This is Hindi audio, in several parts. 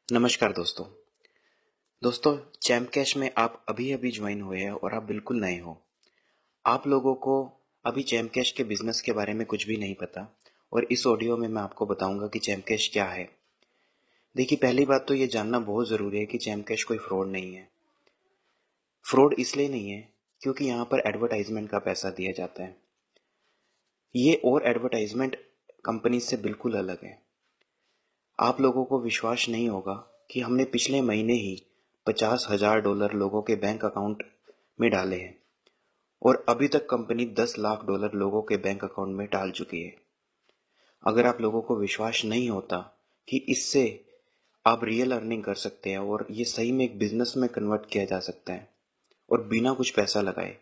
नमस्कार दोस्तों चैम्प कैश में आप अभी अभी ज्वाइन हुए हैं और आप बिल्कुल नए हो। आप लोगों को अभी चैम्प कैश के बिजनेस के बारे में कुछ भी नहीं पता और इस ऑडियो में मैं आपको बताऊंगा कि चैम्प कैश क्या है। देखिए, पहली बात तो ये जानना बहुत ज़रूरी है कि चैम्प कैश कोई फ्रॉड नहीं है। फ्रॉड इसलिए नहीं है क्योंकि यहाँ पर एडवर्टाइजमेंट का पैसा दिया जाता है। ये और एडवर्टाइजमेंट कंपनी से बिल्कुल अलग है। आप लोगों को विश्वास नहीं होगा कि हमने पिछले महीने ही $50,000 लोगों के बैंक अकाउंट में डाले हैं और अभी तक कंपनी $10 लाख लोगों के बैंक अकाउंट में डाल चुकी है। अगर आप लोगों को विश्वास नहीं होता कि इससे आप रियल अर्निंग कर सकते हैं और ये सही में एक बिजनेस में कन्वर्ट किया जा सकता है और बिना कुछ पैसा लगाए,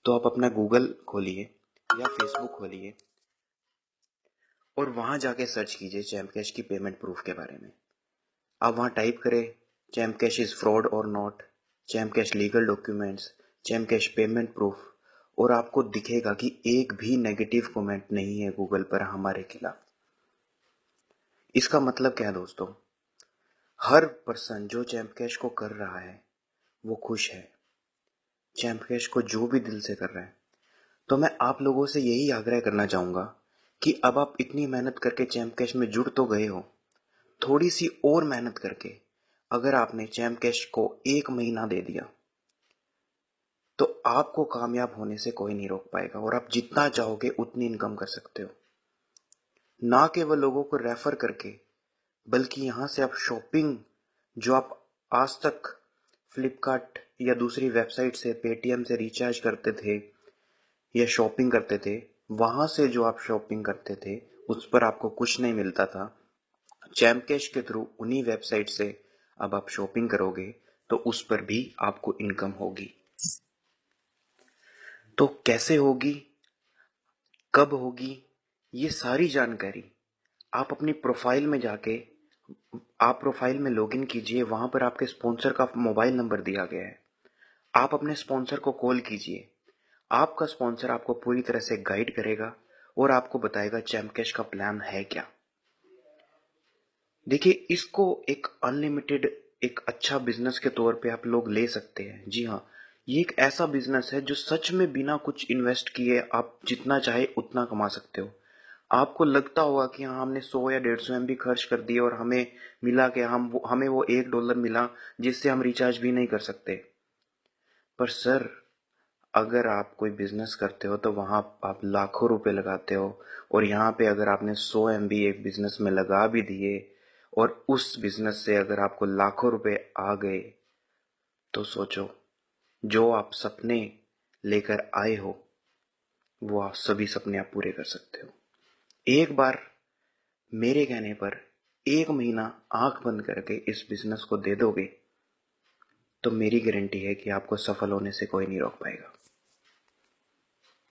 तो आप अपना गूगल खोलिए या फेसबुक खोलिए और वहां जाके सर्च कीजिए चैम्प कैश की पेमेंट प्रूफ के बारे में। आप वहाँ टाइप करें चैम्प कैश इज़ फ्रॉड और not, champ cash legal documents, champ cash payment proof, और आपको दिखेगा कि एक भी नेगेटिव कमेंट नहीं है गूगल पर हमारे खिलाफ। इसका मतलब क्या है दोस्तों? हर पर्सन जो चैम्प कैश को कर रहा है वो खुश है, चैम्प कैश को जो भी दिल से कर रहा है। तो मैं आप लोगों से यही आग्रह करना चाहूँगा कि अब आप इतनी मेहनत करके चैम्प कैश में जुड़ तो गए हो, थोड़ी सी और मेहनत करके अगर आपने चैम्प कैश को 1 महीना दे दिया तो आपको कामयाब होने से कोई नहीं रोक पाएगा और आप जितना चाहोगे उतनी इनकम कर सकते हो। ना केवल लोगों को रेफर करके, बल्कि यहाँ से आप शॉपिंग, जो आप आज तक फ्लिपकार्ट या दूसरी वेबसाइट से, पेटीएम से रिचार्ज करते थे या शॉपिंग करते थे, वहां से जो आप शॉपिंग करते थे उस पर आपको कुछ नहीं मिलता था। चैम्प कैश के थ्रू उन्हीं वेबसाइट से अब आप शॉपिंग करोगे तो उस पर भी आपको इनकम होगी। तो कैसे होगी, कब होगी, ये सारी जानकारी आप अपनी प्रोफाइल में जाके, आप प्रोफाइल में लॉगिन कीजिए, वहां पर आपके स्पॉन्सर का मोबाइल नंबर दिया गया है। आप अपने स्पॉन्सर को कॉल कीजिए। आपका स्पॉन्सर आपको पूरी तरह से गाइड करेगा और आपको बताएगा चैम्प कैश का प्लान है क्या। देखिए, इसको एक अनलिमिटेड, एक अच्छा बिजनेस के तौर पे आप लोग ले सकते हैं। जी हाँ, ये एक ऐसा बिजनेस है जो सच में बिना कुछ इन्वेस्ट किए आप जितना चाहे उतना कमा सकते हो। आपको लगता होगा कि हाँ, हमने 100 या 150 MB खर्च कर दिए और हमें मिला कि हमें वो $1 मिला जिससे हम रिचार्ज भी नहीं कर सकते। पर सर, अगर आप कोई बिजनेस करते हो तो वहां आप लाखों रुपए लगाते हो और यहाँ पे अगर आपने 100 MB एक बिजनेस में लगा भी दिए और उस बिजनेस से अगर आपको लाखों रुपए आ गए, तो सोचो, जो आप सपने लेकर आए हो वो आप सभी सपने आप पूरे कर सकते हो। एक बार मेरे कहने पर 1 महीना आंख बंद करके इस बिजनेस को दे दोगे तो मेरी गारंटी है कि आपको सफल होने से कोई नहीं रोक पाएगा।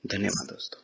धन्यवाद दोस्तों।